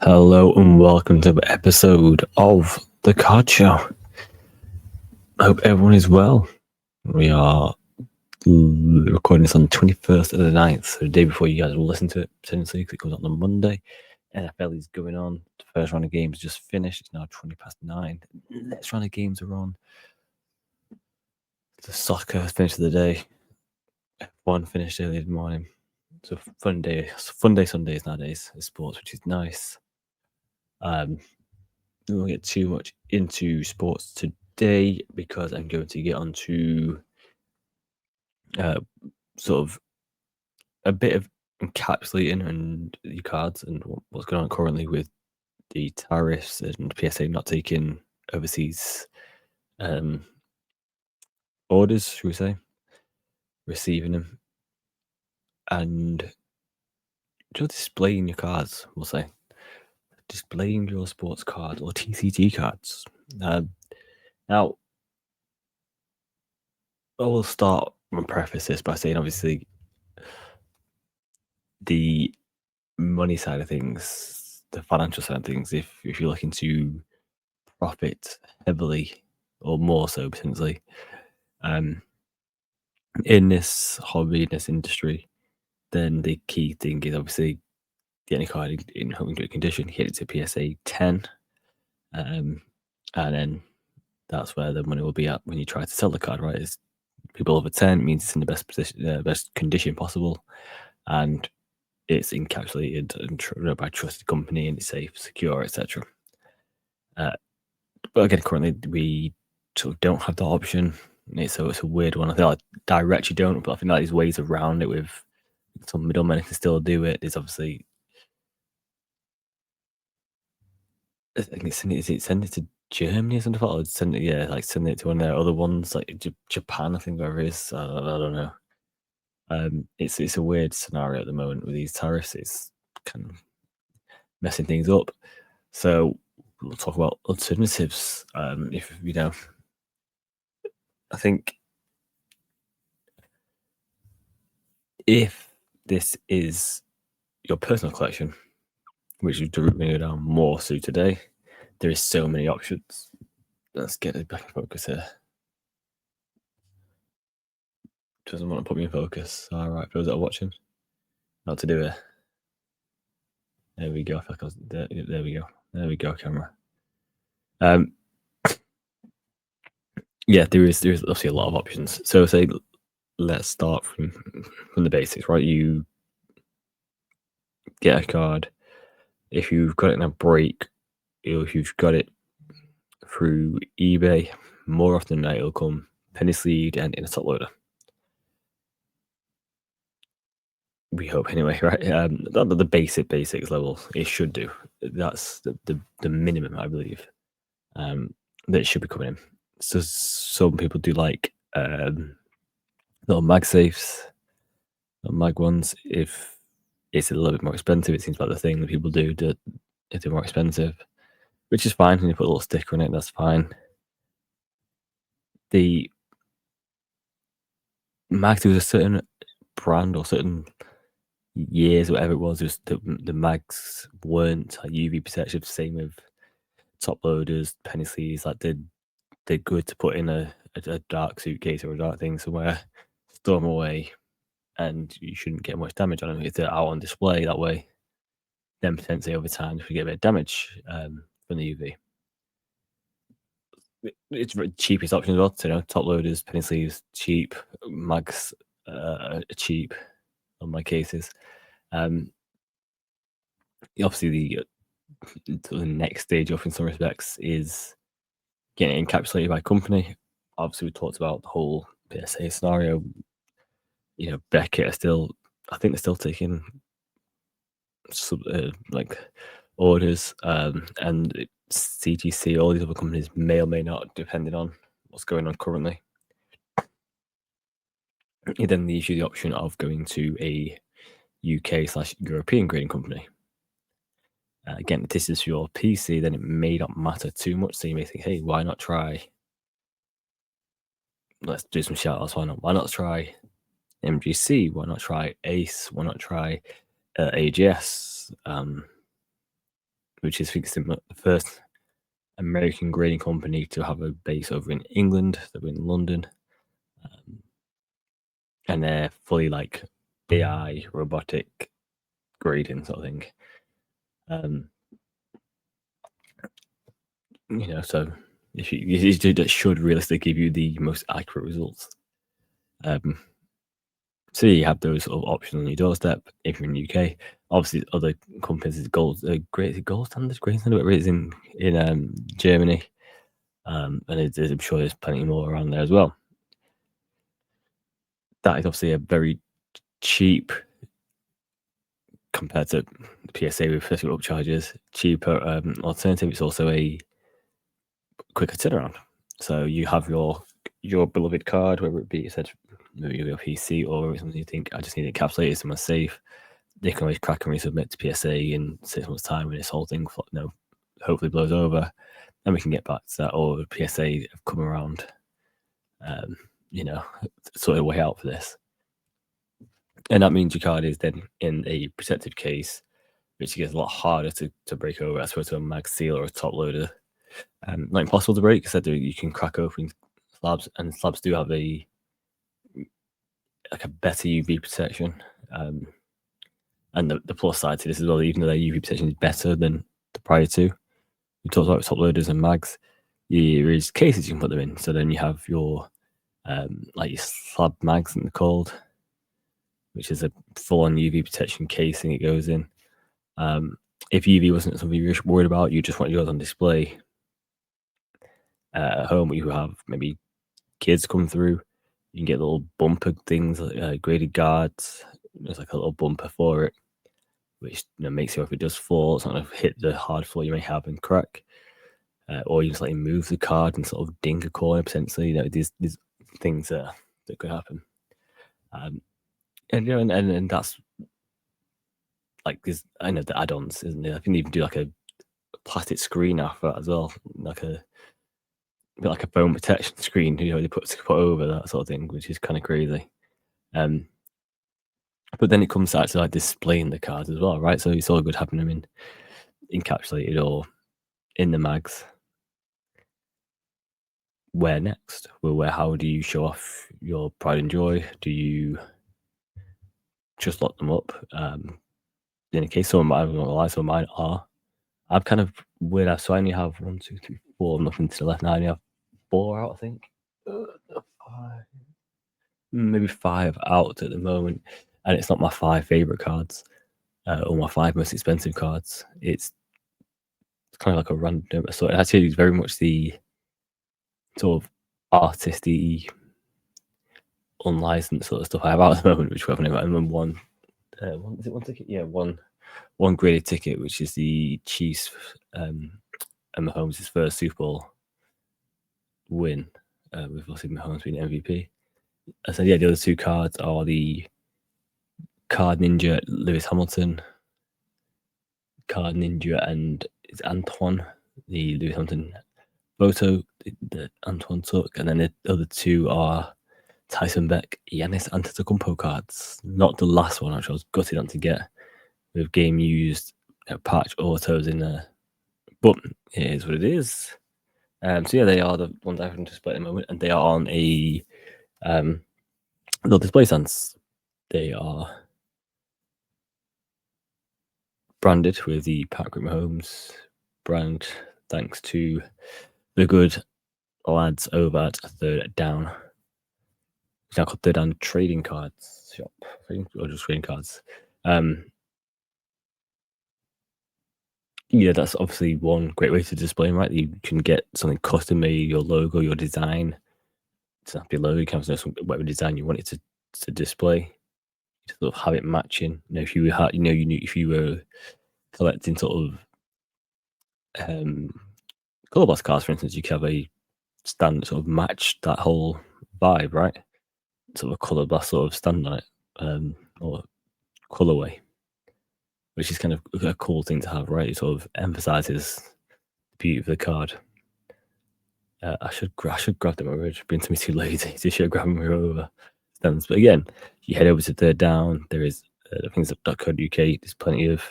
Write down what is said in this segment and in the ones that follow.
Hello and welcome to the episode of The Card Show. I hope everyone is well. We are recording this on 21st of the 9th, so the day before you guys will listen to it, potentially, because it comes out on Monday. NFL is going on. The first round of games just finished. It's now 20 past 9. The next round of games are on. The soccer has finished for the day. F1 finished early in the morning. It's a fun day. Sundays nowadays in sports, which is nice. We won't get too much into sports today because I'm going to get onto sort of a bit of encapsulating and the cards and what's going on currently with the tariffs and PSA not taking overseas orders, should we say, receiving them, and just displaying your cards, we'll say. Displaying your sports cards or TCG cards. Now, I will start and preface this by saying, obviously, the money side of things, the financial side of things, if you're looking to profit heavily or more so potentially in this hobby, in this industry, then the key thing is obviously getting a card in good condition, get it to PSA 10, and then that's where the money will be at when you try to sell the card, right? Is people over 10 means it's in the best position, best condition possible, and it's encapsulated and by a trusted company and it's safe, secure, etc. But again, currently we sort of don't have that option. It's a weird one. I think direct you don't, but I think there's ways around it with some middlemen can still do it. There's obviously, I think send it to Germany or something. Or send it to one of their other ones like Japan. I think where it is. I don't know. It's a weird scenario at the moment with these tariffs. It's kind of messing things up. So we'll talk about alternatives. If I think if this is your personal collection, which is going down more so today, there is so many options. Let's get it back in focus here. Doesn't want to put me in focus. All right, for those that are watching, not to do it. There we go. There we go. There we go, camera. Yeah, there is obviously a lot of options. So say let's start from the basics, right? You get a card. If you've got it in a break, or if you've got it through eBay, more often than not, it'll come penny sleeved and in a top loader. We hope anyway, right? The basics level, it should do. That's the minimum, I believe, that it should be coming in. So some people do like little mag safes, little mag ones. If it's a little bit more expensive, it seems like the thing that people do if they're more expensive, which is fine. And you put a little sticker on it, that's fine. The mags, there was a certain brand or certain years, whatever it was the mags weren't like UV protective. Same with top loaders, penny sleeves. Like they're good to put in a dark suitcase or a dark thing somewhere, store them away, and you shouldn't get much damage on them if they're out on display that way. Then potentially over time, if we get a bit of damage from the UV. It's the cheapest option as well. So, top loaders, penny sleeves, cheap. Mags, cheap on my cases. Obviously, the next stage up in some respects is getting encapsulated by company. Obviously, we talked about the whole PSA scenario. Beckett I think they're still taking like orders, and CGC, all these other companies may or may not, depending on what's going on currently. It then leaves you the option of going to a UK/European grading company. Again, if this is your PC, then it may not matter too much. So you may think, hey, why not try? Let's do some shout outs. Why not try MGC? Why not try Ace? Why not try AGS? which is, I think, the first American grading company to have a base over in England. They're in London, and they're fully like AI robotic grading sort of thing. So if that should realistically give you the most accurate results. So you have those sort of options on your doorstep if you're in the UK. Obviously, other companies, gold standard, great standard, whatever it is in Germany, and I'm sure there's plenty more around there as well. That is obviously a very cheap compared to PSA with festival upcharges, cheaper alternative. It's also a quicker turnaround. So you have your beloved card, whether it be you said your PC or something you think I just need it encapsulated somewhere safe. They can always crack and resubmit to PSA in 6 months' time when this whole thing hopefully blows over, and we can get back to that. Or PSA have come around, sort of way out for this. And that means your card is then in a protective case, which gets a lot harder to break over as opposed to a mag seal or a top loader. Not impossible to break. I said you can crack open slabs, and slabs do have a better UV protection. And the plus side to this as well, even though their UV protection is better than the prior two, we talked about top loaders and mags. There is cases you can put them in. So then you have your your slab mags, and they're called, which is a full-on UV protection casing it goes in. If UV wasn't something you're worried about, you just want yours on display at home, you have maybe kids come through, you can get little bumper things, graded guards. There's like a little bumper for it, which makes sure if it does fall, it's not going to hit the hard floor you may have and crack. Or you just move the card and sort of ding a corner potentially. These things that could happen. And that's like this. I know the add-ons, isn't it? I can even do like a plastic screen after that as well, like a bit like a phone protection screen. They put over that sort of thing, which is kind of crazy. But then it comes to actually displaying the cards as well, right? So it's all good having them encapsulated or in the mags. Where next? Well, how do you show off your pride and joy? Do you just lock them up? In a case, some of mine are. I'm kind of weird. So I only have 1, 2, 3, 4. Nothing to the left now. I only have 4 out, I think. 5. Maybe 5 out at the moment. And it's not my 5 favorite cards or my 5 most expensive cards. It's kind of like a random sort. Actually, it's very much the sort of artisty, unlicensed sort of stuff I have out at the moment, which we haven't even one. Is it one ticket? Yeah, one graded ticket, which is the Chiefs and Mahomes' first Super Bowl win, with obviously Mahomes being MVP. So yeah, the other 2 cards are the Card Ninja Lewis Hamilton, Card Ninja, and it's Antoine, the Lewis Hamilton photo that Antoine took, and then the other 2 are Tyson Beck, Giannis Antetokounmpo cards. Not the last one, which I was gutted on to get, with game used patch autos in there. But it is what it is. So yeah, they are the ones I have on display at the moment, and they are on a little display stands. They are branded with the Patrick Mahomes brand, thanks to the good lads over at Third Down. It's now called Third Down Trading Cards Shop, or just trading cards. Yeah, that's obviously one great way to display them, right? You can get something custom made, your logo, your design. It's not your logo, you can have whatever design you want it to display. To sort of have it matching. If you had, if you were collecting sort of color blast cards, for instance, you could have a stand that sort of match that whole vibe, right? Sort of a color blast sort of stand on it, or colorway, which is kind of a cool thing to have, right? It sort of emphasizes the beauty of the card. I should grab them over. It's been to me too lazy to should grab them over stands. But again, you head over to Third Down. There is things at .co.uk. There's plenty of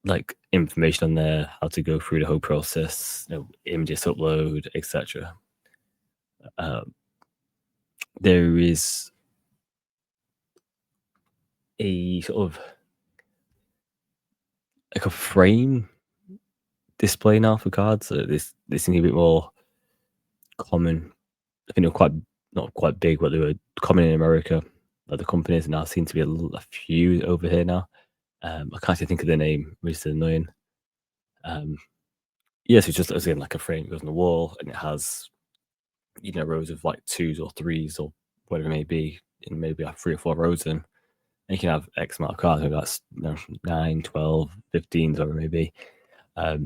like information on there, how to go through the whole process, images upload, etc. Um, there is a sort of like a frame display now for cards. So this seems a bit more common. I think they're quite not quite big, but they were common in America. Like the companies now seem to be a few over here now. I can't actually think of the name, which is annoying. Um, yes, it's just as in like a frame that goes on the wall, and it has rows of like twos or threes or whatever it may be, in maybe like 3 or 4 rows in. And you can have X amount of cards, maybe that's 9, 12, 15, whatever it may be.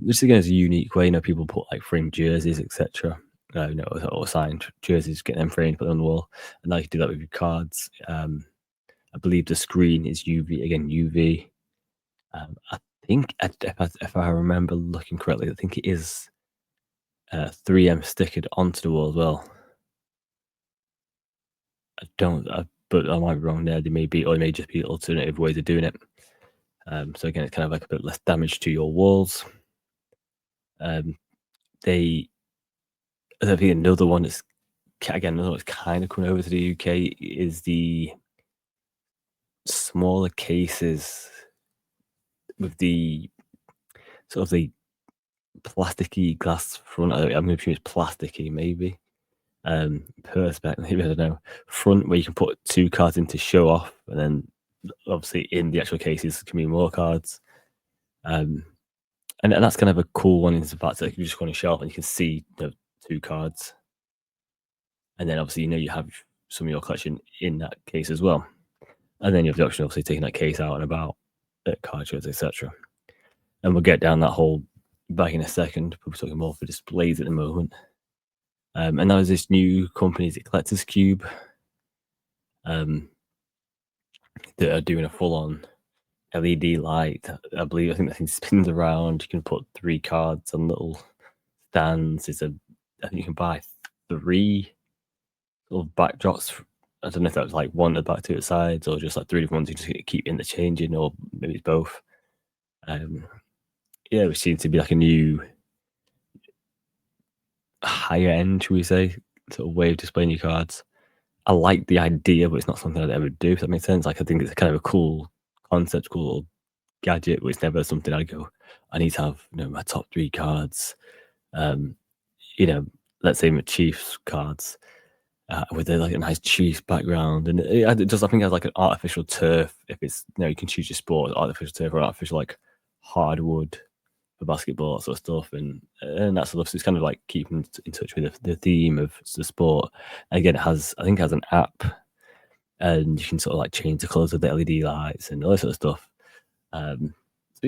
Which again is a unique way. People put like framed jerseys, etc. Or signed jerseys, get them framed, put them on the wall, and now you can do that with your cards. I believe the screen is UV again, UV. I think if I remember looking correctly, I think it is 3M stickered onto the wall as well. I don't, but I might be wrong there. They may be, or it may just be alternative ways of doing it. So again, it's kind of like a bit less damage to your walls. They, I think another one that's another one that's kind of coming over to the UK is the smaller cases with the sort of the plasticky glass front. I'm going to assume it's plasticky, maybe. Perspex, maybe, I don't know. Front where you can put 2 cards in to show off, and then obviously in the actual cases can be more cards. And that's kind of a cool one in the fact that you just go on a shelf and you can see the 2 cards. And then obviously you have some of your collection in that case as well. And then you have the option of obviously taking that case out and about at card shows, etc. And we'll get down that whole bag in a second. We're talking more for displays at the moment. And now there's this new company, the Collector's Cube, that are doing a full-on LED light. I think that thing spins around. You can put 3 cards on little stands. I think you can buy 3 little backdrops. I don't know if that was like one at the back, 2 at the sides, or just like 3 different ones you just keep interchanging, or maybe it's both. Which seems to be like a new higher end, should we say, sort of way of displaying your cards. I like the idea, but it's not something I'd ever do, if that makes sense. Like, I think it's kind of a cool concept, cool little gadget, but it's never something I'd go, I need to have my top 3 cards. Let's say my Chiefs cards with like a nice Chiefs background, and I think it has like an artificial turf. If it's you can choose your sport, artificial turf or artificial like hardwood for basketball, that sort of stuff, and that sort of stuff. So it's kind of like keeping in touch with the theme of the sport. And again, I think it has an app, and you can sort of like change the colours of the LED lights and all that sort of stuff. So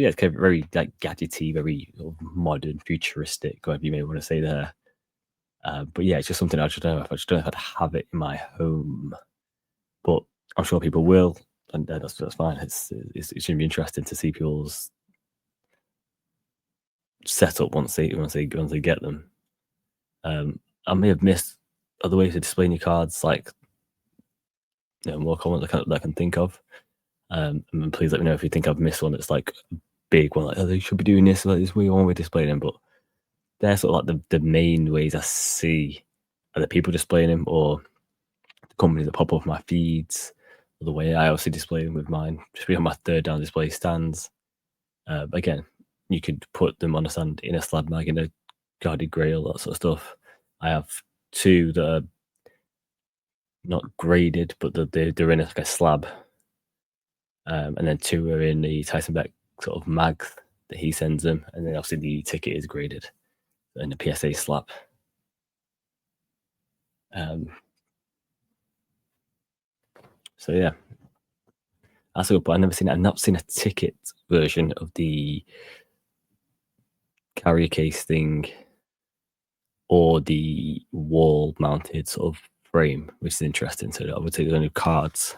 yeah, it's kind of very like gadgety, very sort of modern, futuristic, whatever you may want to say there. But yeah, it's just something I just don't know if I'd have it in my home, but I'm sure people will, and that's fine. It's going to be interesting to see people's setup once they get them. I may have missed other ways of displaying your cards, like more common that I can think of. And please let me know if you think I've missed one that's like a big one, like they should be doing this, like this way one way displaying them. But they're sort of like the main ways I see other people displaying them, or the companies that pop up my feeds, or the way I also display them with mine, just be on my 3rd down display stands. Again, you could put them on a stand in a slab mag, in a guarded grail, that sort of stuff. I have 2 that are not graded, but they're in like a slab, and then 2 are in the Tyson Beck sort of mag that he sends them, and then obviously the ticket is graded in the PSA slab. So yeah, that's a good point. I've not seen a ticket version of the carrier case thing, or the wall mounted sort of frame, which is interesting. So I would say there's only cards.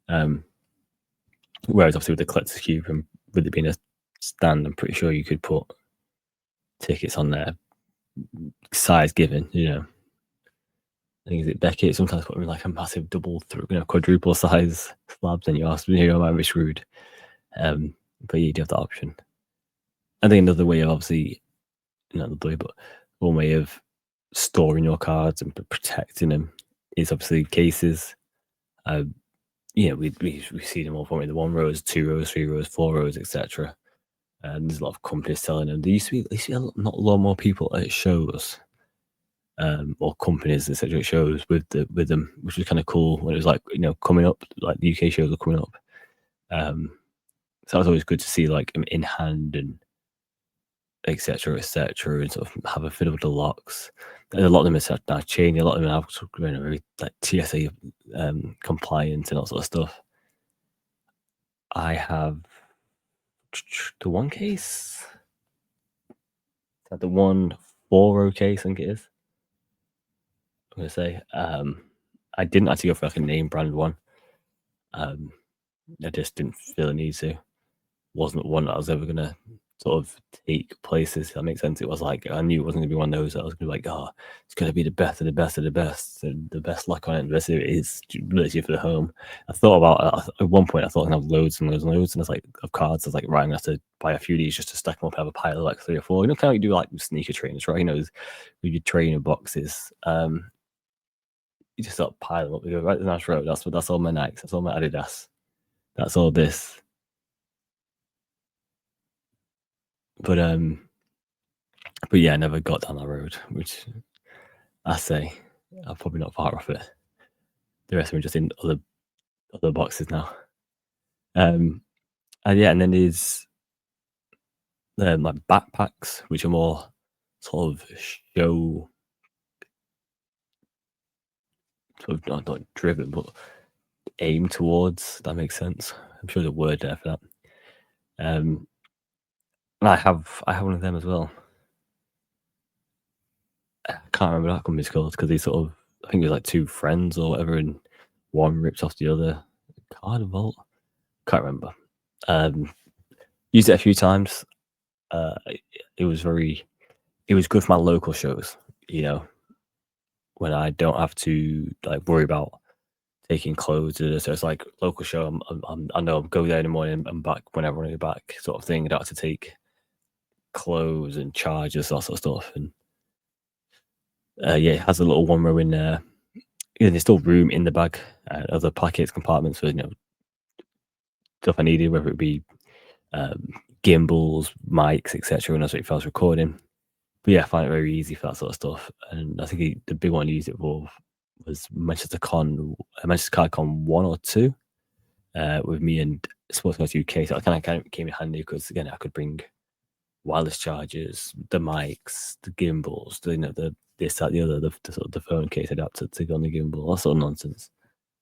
Whereas obviously with the Collector's Cube and with it being a stand, I'm pretty sure you could put tickets on there, size given. I think is it Beckett sometimes put them in like a massive double, quadruple size slabs, and you might be screwed. but you do have that option. I think another way of obviously not another way, but one way of storing your cards and protecting them is obviously cases. Uh, we see them all from the 1 rows, 2 rows, 3 rows, 4 rows, etc. And there's a lot of companies selling them. There used to be not a lot more people at shows, or companies etc. at shows with them, which was kind of cool when it was like coming up, like the UK shows were coming up. Um, so that was always good to see like 'em in hand and etc. etc. and sort of have a fiddle with the locks. And a lot of them are now changing. A lot of them are sort of, very like TSA compliant and all sort of stuff. I have the one case, the one 4-row case, I think it is. I'm gonna say. I didn't actually go for like a name brand one. Um, I just didn't feel a need to. Wasn't one that I was ever gonna sort of take places. If that makes sense. It was like I knew it wasn't gonna be one of those that I was gonna be like, oh, it's gonna be the best of the best of the best, and the best luck on it. The best of it is literally for the home. I thought about at one point. I thought I was gonna have loads and loads and loads, and it's like of cards. I was like, right, I'm gonna have to buy a few of these just to stack them up. Have a pile of like 3 or 4. Kind of like you do like with sneaker trainers, right? With your trainer boxes. You just sort of pile them up. You go right to the nice road. That's all my Nikes. That's all my Adidas. That's all this. But yeah, I never got down that road, which I say I'm probably not far off it. The rest of them are just in other boxes now. And yeah, and then there's like backpacks, which are more sort of show, sort of not driven, but aim towards. That makes sense. I'm sure there's a word there for that. And I have one of them as well. I can't remember what that company's called because they sort of, I think it was like two friends or whatever, and one rips off the other. Carnival, can't remember. Used it a few times. It was good for my local shows. When I don't have to like worry about taking clothes. So it's like local show. I know I'll go there in the morning and back whenever I want to go back, sort of thing. I don't have to take clothes and charges, that sort of stuff. And yeah, it has a little 1 row in there. There's still room in the bag, other pockets, compartments for stuff I needed, whether it be gimbals, mics, etc. And that's if I was recording. But yeah, I find it very easy for that sort of stuff. And I think the big one I used it for was Manchester Card Con 1 or 2, with me and Sports Cards UK. So it kind of came in handy because again I could bring wireless chargers, the mics, the gimbals, the this, that, the other, the sort of the phone case adapter to go on the gimbal, all sort of nonsense.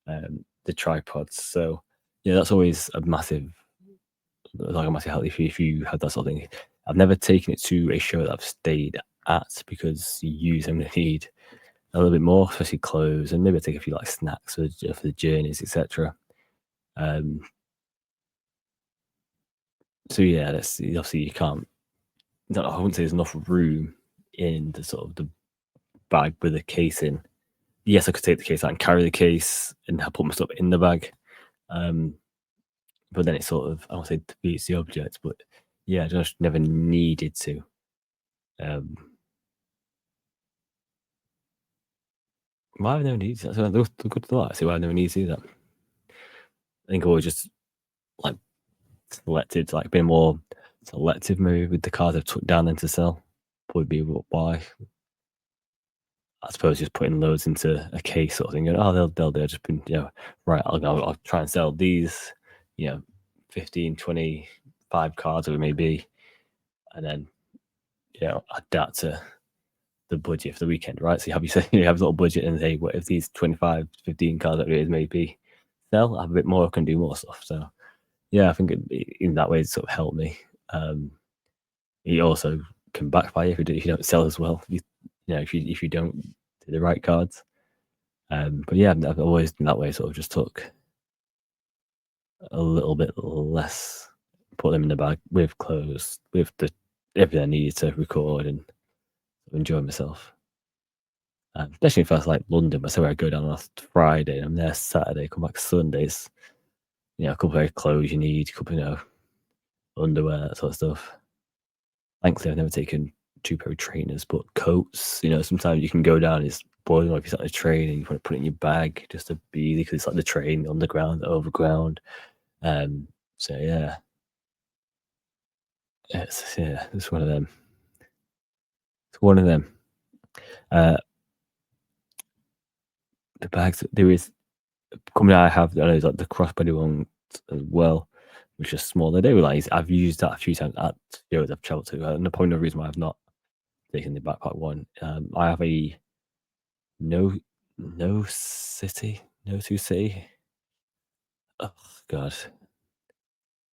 The tripods. So yeah, that's always a massive help if you have that sort of thing. I've never taken it to a show that I've stayed at because you use I'm going to need a little bit more, especially clothes, and maybe take a few like snacks for the journeys, etc. So yeah, that's obviously you can't. I wouldn't say there's enough room in the sort of the bag with the case in. Yes, I could take the case out and carry the case and put my stuff in the bag. But then it sort of, I don't say defeats the object, but yeah, I just never needed to. Why have I never needed that? So that's a good thought. I see why I never need to do that. I think I always just like selected, like being more selective maybe with the cards I've took down then to sell. Probably be why. I suppose just putting loads into a case sort of thing. They'll just been, right, I'll try and sell these, 15, 25 cards, or it may be, and then, add that to the budget for the weekend, right? So you have a little budget and say, what if these 25, 15 cards that it is maybe sell, I have a bit more, I can do more stuff. So yeah, I think in that way it sort of helped me. It also can backfire if you don't sell as well. If you don't do the right cards. But yeah, I've always in that way sort of just took a little bit less, put them in the bag with clothes, with everything I needed to record and enjoy myself. Especially if I was like London, but say I go down last Friday and I'm there Saturday, come back Sundays. A couple of clothes you need, a couple, underwear, that sort of stuff. Thankfully, I've never taken 2 pair of trainers, but coats, sometimes you can go down, it's boiling, or if you're on a train and you wanna put it in your bag just to be easy because it's like the train, the underground, the overground. Um, so it's one of them. It's one of them. Uh, the bags there is company I have, I know is like the crossbody ones as well, which are smaller. They were like I've used that a few times at shows I've traveled to, and the probably no reason why I've not taken the backpack one. I have a no no two city. Oh god,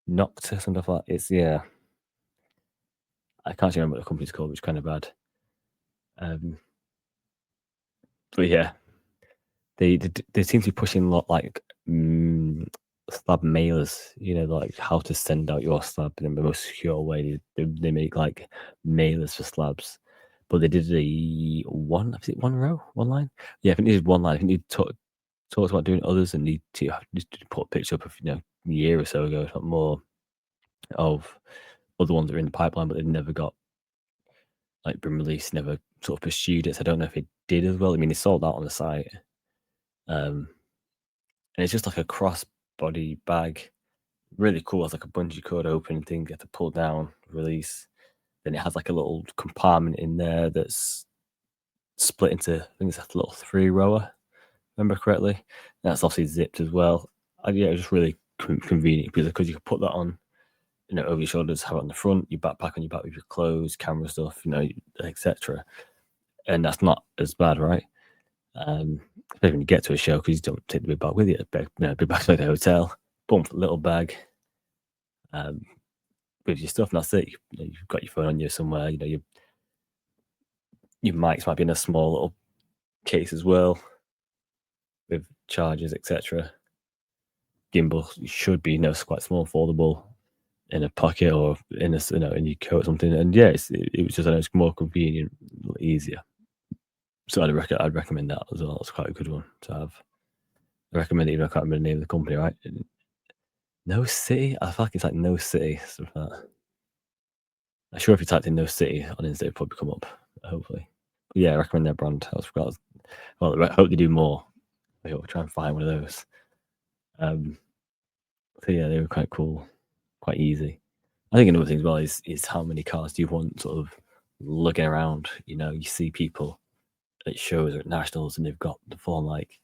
Nocta, something like that. It's yeah, I can't remember what the company's called, which is kind of bad. Um, but yeah, they seem to be pushing a lot like slab mailers. Like how to send out your slab in the most secure way. They make like mailers for slabs, but they did a one. Was it one row, one line? Yeah, I think they did one line. I think they talked about doing others, and they just put a picture up of a year or so ago, if not more, of other ones that are in the pipeline, but they've never got like been released, never sort of pursued it. So I don't know if it did as well. I mean, they sold out on the site. Um, and it's just like a cross-body bag, really cool. It's like a bungee cord open thing, you have to pull down, release. Then it has like a little compartment in there that's split into, I think it's a little three rower, remember correctly. That's obviously zipped as well. Yeah, it was just really convenient because you could put that on, over your shoulders, have it on the front, your backpack on your back with your clothes, camera stuff, etc. And that's not as bad, right? Especially when you get to a show because you don't take the big bag with you. Big bag's like the hotel. Boom, little bag um, with your stuff, and that's it. You've got your phone on you somewhere. Your mics might be in a small little case as well with chargers, etc. Gimbal should be quite small, foldable in a pocket or in in your coat or something. And yeah, it was just it's more convenient, easier. So I'd recommend that as well. It's quite a good one to have. I recommend it, even I can't remember the name of the company, right? No City? I feel like it's like No City, stuff like that. I'm sure if you typed in No City on Insta, it'd probably come up, hopefully. But yeah, I recommend their brand. Well, I hope they do more. I hope try and find one of those. Um, so yeah, they were quite cool, quite easy. I think another thing as well is how many cars do you want sort of looking around? You see people at shows or at nationals and they've got the full like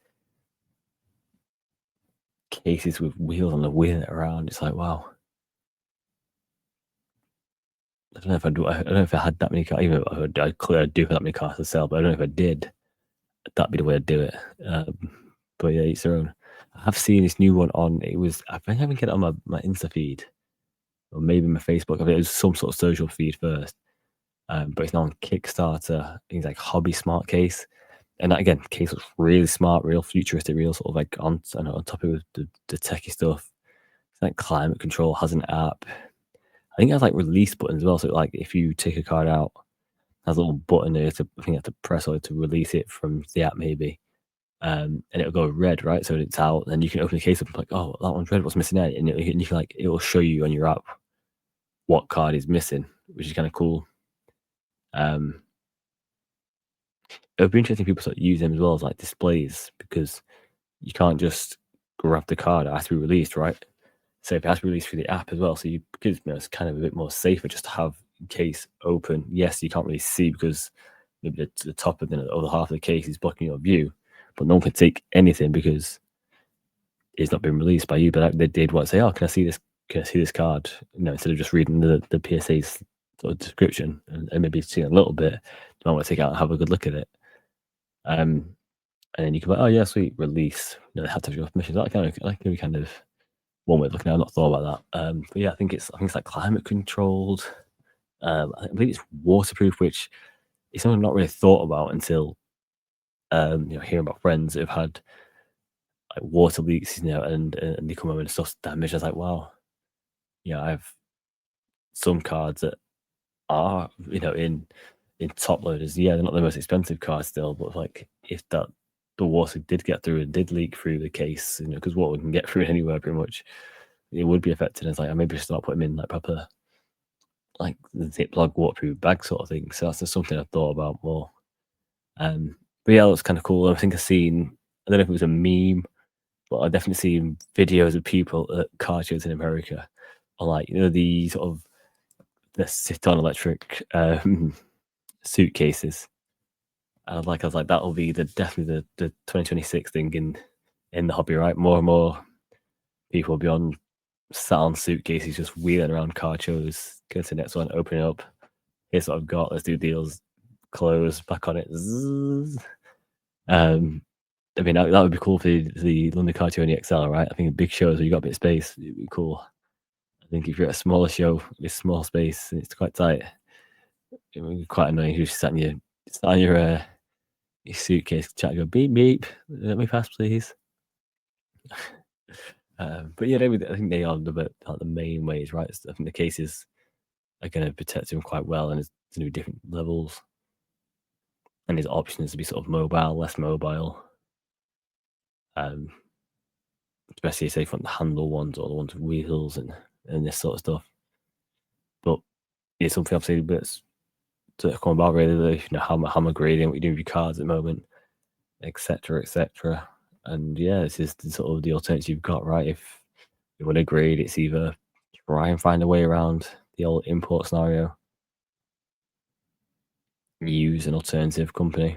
cases with wheels on the wheeling it around. It's like, wow. I don't know if I do. I don't know if I had that many cars. Even if I clearly I do have that many cars to sell, but I don't know if I did. That'd be the way to do it. But yeah, each their own. I have seen this new one on. It was I think I haven't get it on my Insta feed or maybe my Facebook. I think it was some sort of social feed first. But it's now on Kickstarter. It's like hobby smart case, and that, again, case looks really smart, real futuristic, real sort of like on top of the techie stuff. It's like climate control, has an app. I think it has like release buttons as well. So like if you take a card out, it has a little button there I think you have to press on it to release it from the app maybe. And it'll go red, right? So it's out, and you can open the case up and like, oh, that one's red. What's missing there? And you can like it will show you on your app what card is missing, which is kind of cool. Um, it would be interesting if people start to use them as well as like displays because you can't just grab the card; it has to be released, right? So if it has to be released through the app as well, so because it's kind of a bit more safer just to have the case open. Yes, you can't really see because maybe the top of the other half of the case is blocking your view, but no one can take anything because it's not been released by you. But they did want to say, "Oh, can I see this? Can I see this card?" Instead of just reading the PSA's sort of description and maybe seeing a little bit, you might want to take it out and have a good look at it. And then you can be like, "Oh yeah, sweet, release." They have to have your permission. That can be kind of one way of looking at it. I've not thought about that. But yeah, I think it's like climate controlled. I believe it's waterproof, which is something I've not really thought about until hearing about friends that have had like water leaks, and they come home and stuff's damaged. I was like, wow, I have some cards that are in top loaders. Yeah, they're not the most expensive cards still, but like if the water did get through and did leak through the case, because water can get through anywhere pretty much. it would be affected. It's like I maybe start putting them in like proper like the Ziploc waterproof bag sort of thing. So that's just something I've thought about more. But yeah, that was kind of cool. I think I've seen. I don't know if it was a meme, but I've definitely seen videos of people at car shows in America, or like the sort of the sit-on electric suitcases. And I was like, that'll be definitely the 2026 thing in the hobby, right? More and more people will be sat on suitcases, just wheeling around car shows. Go to the next one, open it up. Here's what I've got. Let's do deals. Close, back on it. Zzz. I mean, that would be cool for the London Car Show and the XL, right? I think big shows where you got a bit of space, it'd be cool. I think if you're at a smaller show with small space and it's quite tight, it would be quite annoying if you sat on your suitcase, chat, go beep beep, let me pass, please. But yeah, I think they are the main ways, right? I think the cases are going to protect him quite well, and it's going to be different levels, and his option is to be sort of mobile, less mobile. Especially say from the handle ones or the ones with wheels and this sort of stuff. But it's something obviously that's to come about really, how am I grading, what you doing with your cards at the moment, etc. etc. And yeah, this is sort of the alternative you've got, right? If you want to grade, it's either try and find a way around the old import scenario, use an alternative company,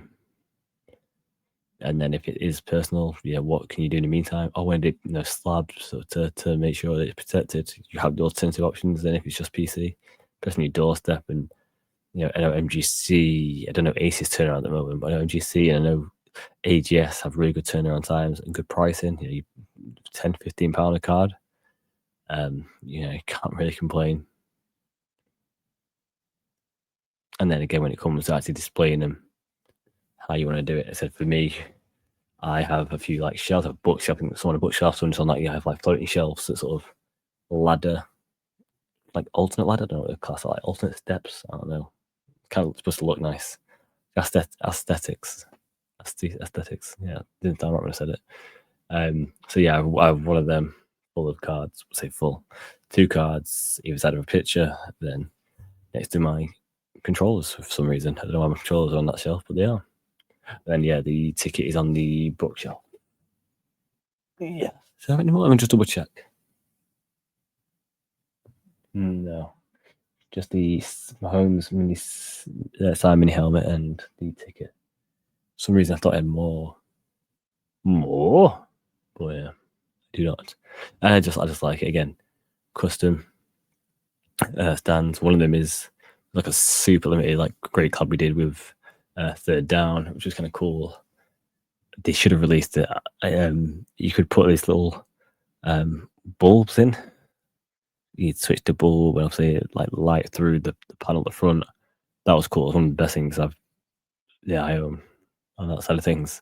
and then if it is personal, yeah, what can you do in the meantime? Oh, when it slabs so to make sure that it's protected, you have the alternative options. Then if it's just PC, press on your doorstep, and I know MGC, I don't know Ace's turnaround at the moment, but I know MGC and I know AGS have really good turnaround times and good pricing. You 10, £15 a card. You can't really complain. And then again, when it comes to actually displaying them, how you want to do it. I said for me, I have a few like shelves of bookshelf. I think some of the bookshelves on like I have like floating shelves that sort of ladder, like alternate ladder. I don't know what they class it, like alternate steps. I don't know. Kind of supposed to look nice. Aesthetics. Yeah, didn't sound right when I said it. So yeah, I have one of them full of cards. Say full, 2 cards either side of a picture. Then next to my controllers for some reason. I don't know why my controllers are on that shelf, but they are. Then yeah, the ticket is on the bookshelf. Yeah. So any more? Let me just double check. No, just the Mahomes mini Simon mini helmet and the ticket. For some reason I thought I had more, but yeah, I do not. And I just like it again. Custom stands. One of them is like a super limited, like great club we did with Third Down, which was kind of cool. They should have released it. You could put these little bulbs in. You'd switch to bulb and obviously like light through the panel at the front. That was cool. It was one of the best things I own on that side of things.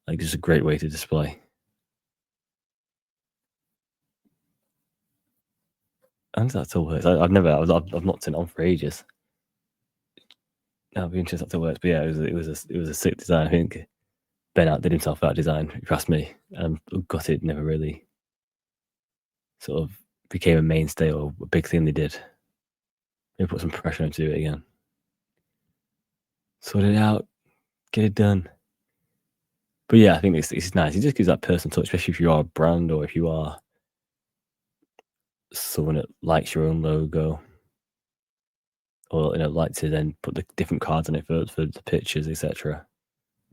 Like just a great way to display. And that still works. I've not seen it on for ages. I'll be interested if that works. But yeah, it was a sick design. I think Ben outdid himself for that design, if you ask me. Gutted never really sort of became a mainstay or a big thing they did. Maybe put some pressure on to do it again. Sort it out, get it done. But yeah, I think it's nice. It just gives that personal touch, especially if you are a brand or if you are someone that likes your own logo, or like to then put the different cards on it for the pictures, etc.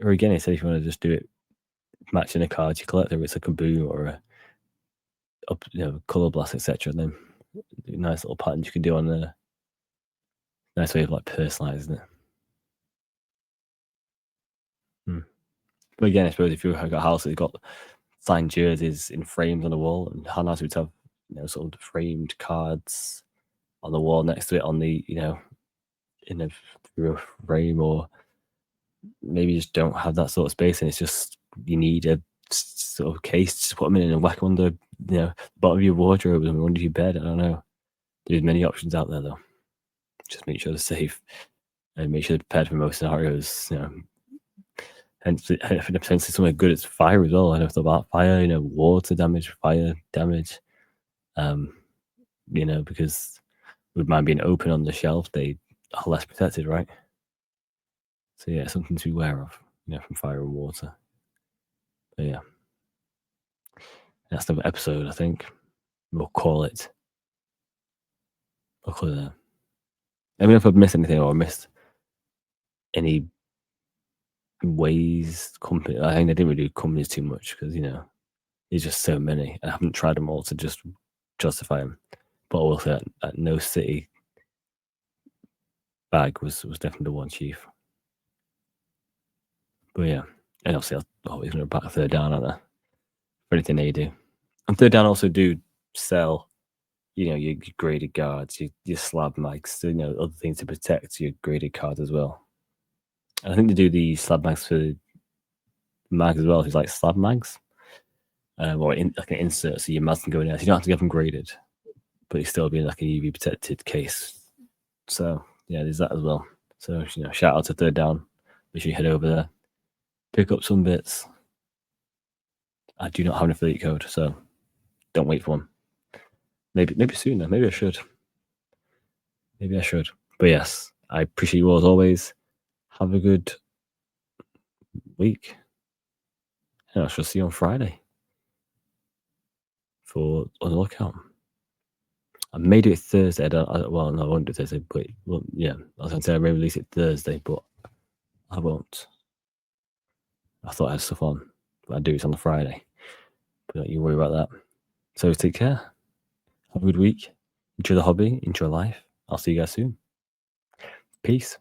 Or again, if you want to just do it matching the cards you collect, whether it's a kaboom or a color blast, etc. Then nice little patterns you can do on there. Nice way of like personalizing it. But again, I suppose if you've got a house that's got signed jerseys in frames on the wall, and how nice would it have sort of framed cards on the wall next to it on the in a frame, or maybe you just don't have that sort of space and it's just you need a sort of case to put them in and whack them under the bottom of your wardrobe and under your bed. I don't know. There's many options out there though. Just make sure they're safe and make sure they're prepared for most scenarios. And potentially something good as fire as well. I never thought about fire, water damage, fire damage. Because with mine being open on the shelf, they are less protected, right? So yeah, something to be aware of, from fire and water. But yeah, that's the episode. I think we'll call it. We'll call it that. I mean, if I've missed anything or missed any ways company, I think I didn't really do companies too much because there's just so many. I haven't tried them all to just justify them. But I will say that No City bag was definitely the one chief. But yeah, and obviously I'll always going to back third down, aren't I? For anything they do. And third down also do sell, your graded guards, your slab mags, other things to protect your graded cards as well. And I think they do the slab mags for mags as well. It's like slab mags, or like an insert, so your mags can go in there. So you don't have to get them graded, but it's still being like a UV protected case. So yeah, there's that as well. So shout out to third down. Make sure you head over there, pick up some bits. I do not have an affiliate code, so don't wait for one. Maybe sooner. Maybe I should. But yes, I appreciate you all as always. Have a good week. And I shall see you on Friday for on the lookout. I may do it Thursday. Well, no, I won't do it Thursday. But yeah, I was going to say I may release it Thursday, but I won't. I thought I had stuff on, but I do it on the Friday. But don't you worry about that. So take care. Have a good week. Enjoy the hobby. Enjoy life. I'll see you guys soon. Peace.